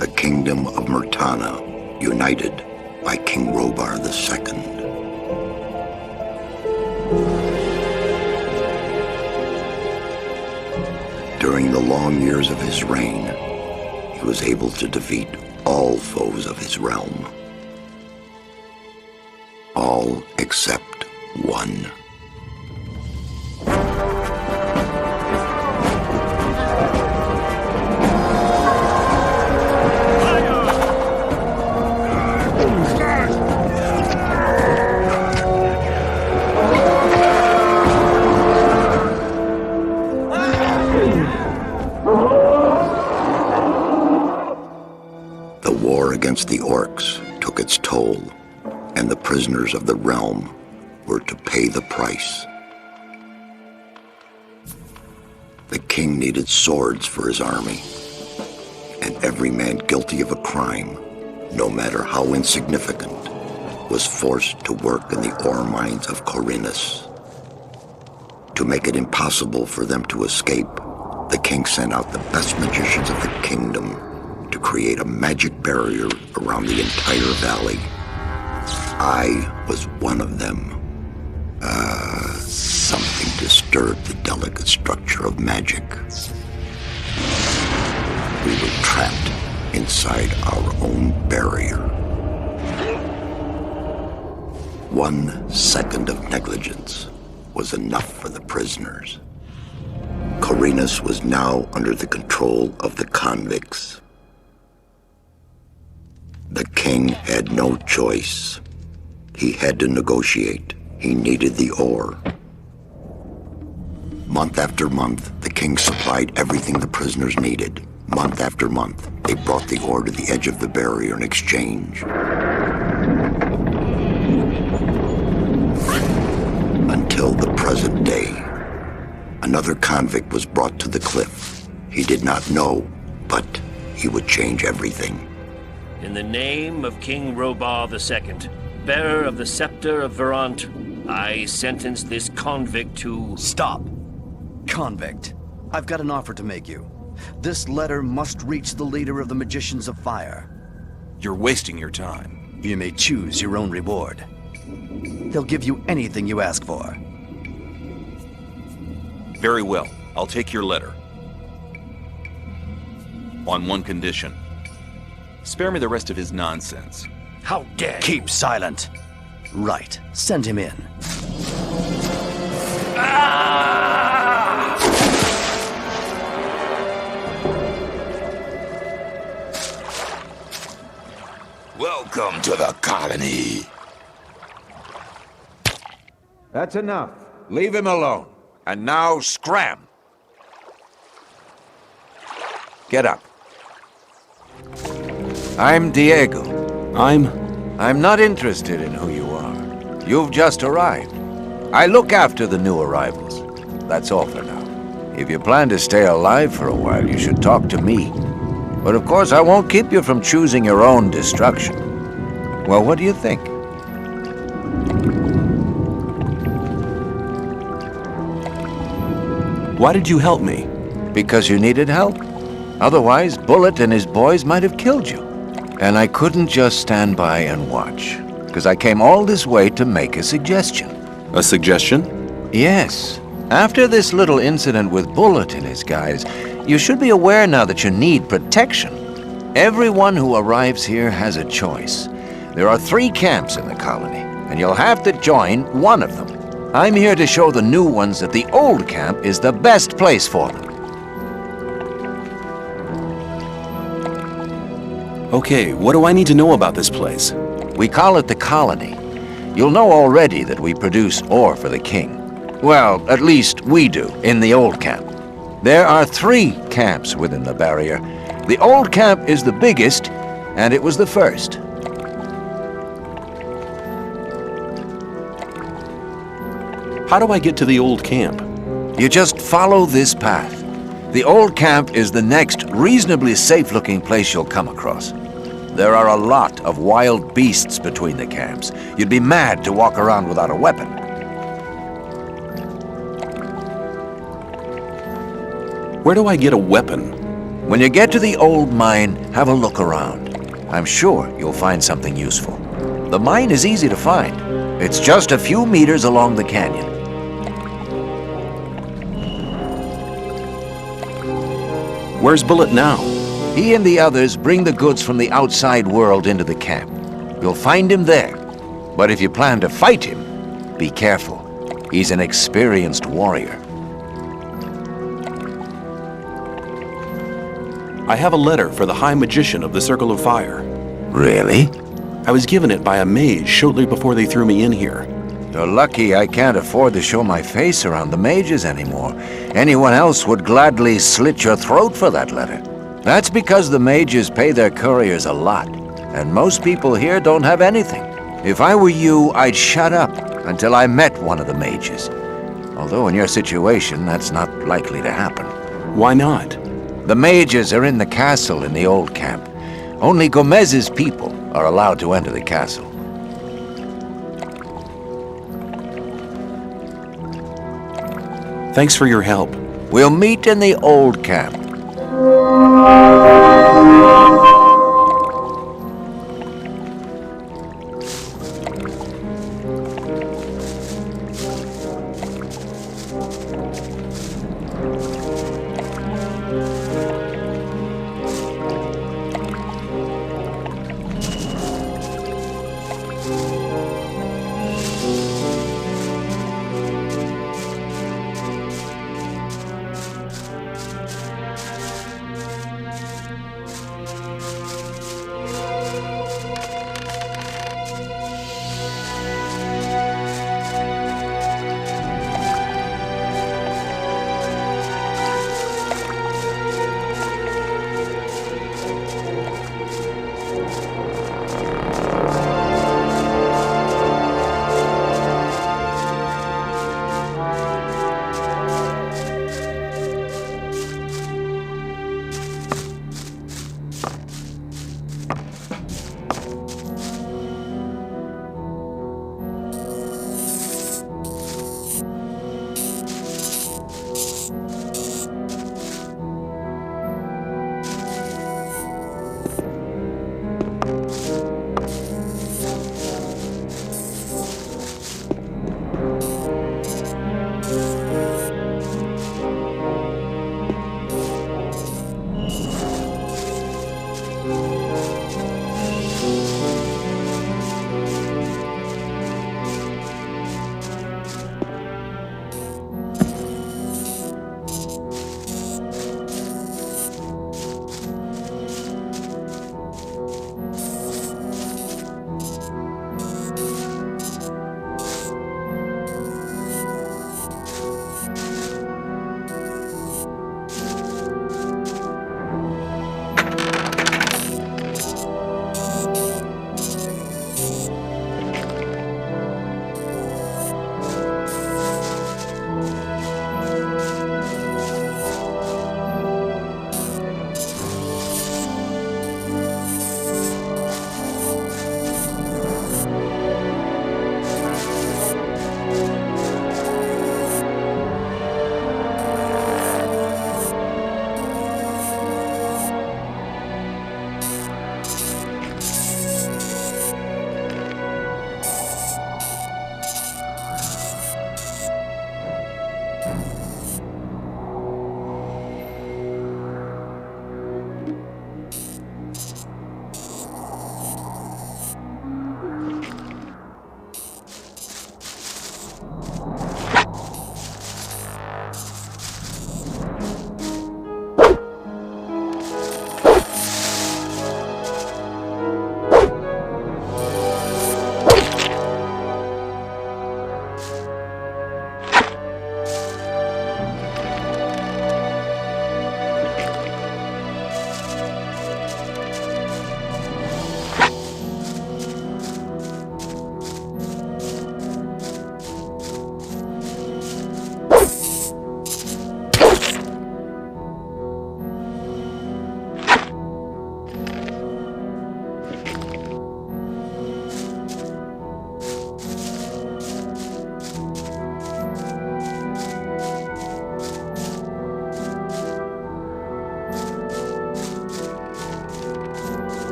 the kingdom of Murtana, united by King Robar II. During the long years of his reign, he was able to defeat all foes of his realm. All except one. The war against the orcs took its toll, and the prisoners of the realm were to pay the price. The king needed swords for his army, and every man guilty of a crime, no matter how insignificant, was forced to work in the ore mines of Khorinis. To make it impossible for them to escape, the king sent out the best magicians of the kingdom to create a magic barrier around the entire valley. I was one of them. Something disturbed the delicate structure of magic. We were trapped inside our own barrier. 1 second of negligence was enough for the prisoners. Khorinis was now under the control of the convicts. The king had no choice. He had to negotiate. He needed the ore. Month after month, the king supplied everything the prisoners needed. Month after month, they brought the ore to the edge of the barrier in exchange. Until the present day. Another convict was brought to the cliff. He did not know, but he would change everything. In the name of King Robar II, bearer of the scepter of Verant, I sentence this convict to... Stop! Convict, I've got an offer to make you. This letter must reach the leader of the Magicians of Fire. You're wasting your time. You may choose your own reward. He'll give you anything you ask for. Very well, I'll take your letter. On one condition. Spare me the rest of his nonsense. How dare you! Keep silent. Right, send him in. Welcome to the colony. That's enough. Leave him alone. And now scram. Get up. I'm Diego. I'm not interested in who you are. You've just arrived. I look after the new arrivals. That's all for now. If you plan to stay alive for a while, you should talk to me. But of course, I won't keep you from choosing your own destruction. Well, what do you think? Why did you help me? Because you needed help. Otherwise, Bullet and his boys might have killed you. And I couldn't just stand by and watch, because I came all this way to make a suggestion. A suggestion? Yes. After this little incident with Bullet and his guys, you should be aware now that you need protection. Everyone who arrives here has a choice. There are 3 camps in the colony, and you'll have to join one of them. I'm here to show the new ones that the old camp is the best place for them. Okay, what do I need to know about this place? We call it the colony. You'll know already that we produce ore for the king. Well, at least we do, in the old camp. There are 3 camps within the barrier. The old camp is the biggest, and it was the first. How do I get to the old camp? You just follow this path. The old camp is the next reasonably safe-looking place you'll come across. There are a lot of wild beasts between the camps. You'd be mad to walk around without a weapon. Where do I get a weapon? When you get to the old mine, have a look around. I'm sure you'll find something useful. The mine is easy to find. It's just a few meters along the canyon. Where's Bullet now? He and the others bring the goods from the outside world into the camp. You'll find him there. But if you plan to fight him, be careful. He's an experienced warrior. I have a letter for the High Magician of the Circle of Fire. Really? I was given it by a mage shortly before they threw me in here. You're lucky I can't afford to show my face around the mages anymore. Anyone else would gladly slit your throat for that letter. That's because the mages pay their couriers a lot, and most people here don't have anything. If I were you, I'd shut up until I met one of the mages. Although in your situation, that's not likely to happen. Why not? The mages are in the castle in the old camp. Only Gomez's people are allowed to enter the castle. Thanks for your help. We'll meet in the old camp.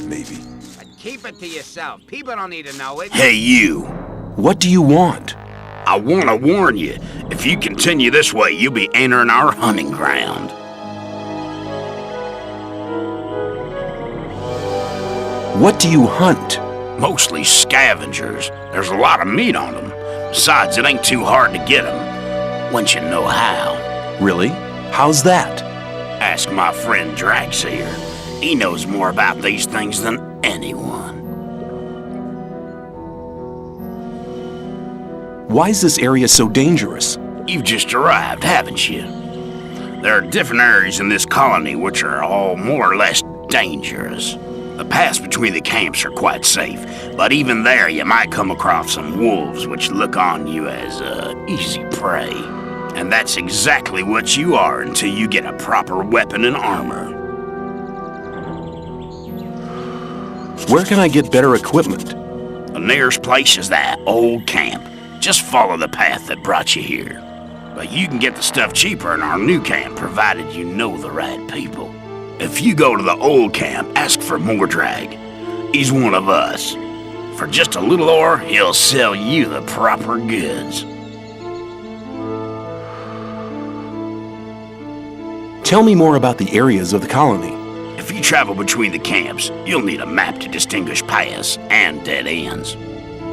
Maybe. Keep it to yourself. People don't need to know it. Hey, you. What do you want? I want to warn you. If you continue this way, you'll be entering our hunting ground. What do you hunt? Mostly scavengers. There's a lot of meat on them. Besides, it ain't too hard to get them, once you know how. Really? How's that? Ask my friend Drax here. He knows more about these things than anyone. Why is this area so dangerous? You've just arrived, haven't you? There are different areas in this colony which are all more or less dangerous. The paths between the camps are quite safe, but even there you might come across some wolves which look on you as easy prey. And that's exactly what you are until you get a proper weapon and armor. Where can I get better equipment? The nearest place is that old camp. Just follow the path that brought you here. But you can get the stuff cheaper in our new camp, provided you know the right people. If you go to the old camp, ask for Mordrag. He's one of us. For just a little ore, he'll sell you the proper goods. Tell me more about the areas of the colony. If you travel between the camps, you'll need a map to distinguish paths and dead ends.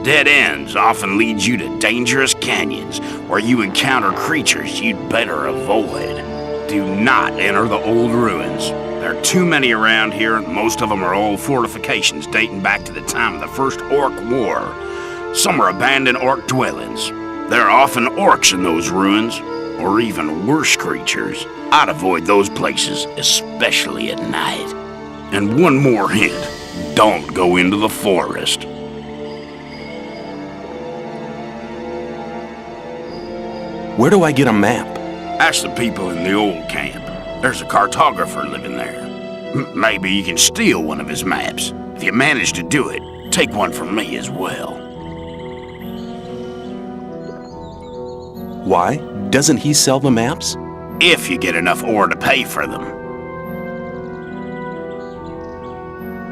Dead ends often lead you to dangerous canyons where you encounter creatures you'd better avoid. Do not enter the old ruins. There are too many around here, and most of them are old fortifications dating back to the time of the First Orc War. Some are abandoned orc dwellings. There are often orcs in those ruins, or even worse creatures. I'd avoid those places, especially at night. And one more hint, don't go into the forest. Where do I get a map? Ask the people in the old camp. There's a cartographer living there. Maybe you can steal one of his maps. If you manage to do it, take one from me as well. Why? Doesn't he sell the maps? If you get enough ore to pay for them.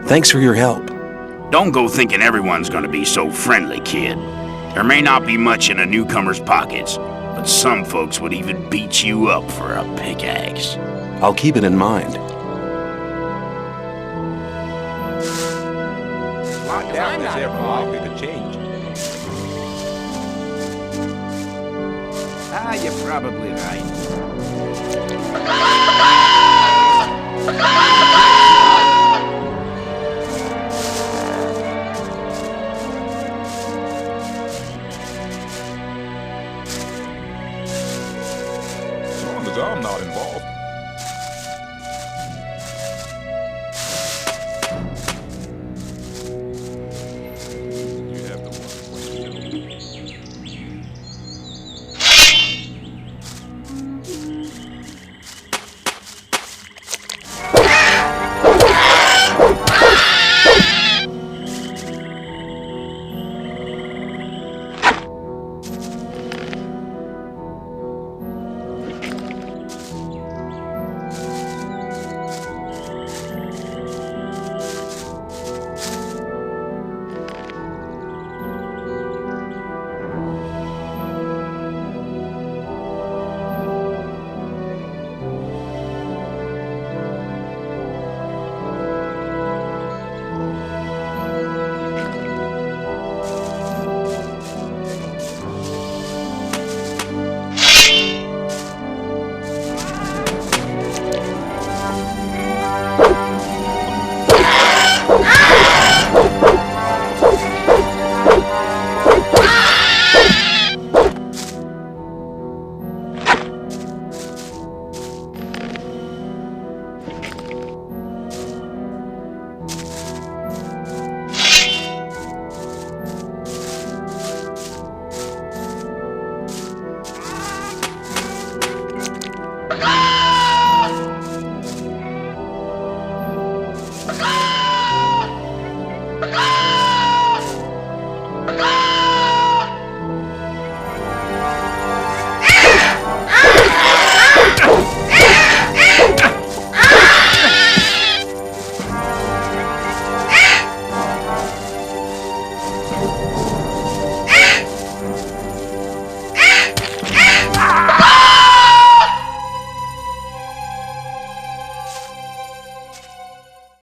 Thanks for your help. Don't go thinking everyone's gonna be so friendly, kid. There may not be much in a newcomer's pockets, but some folks would even beat you up for a pickaxe. I'll keep it in mind. I doubt this ever likely to change. You're probably right.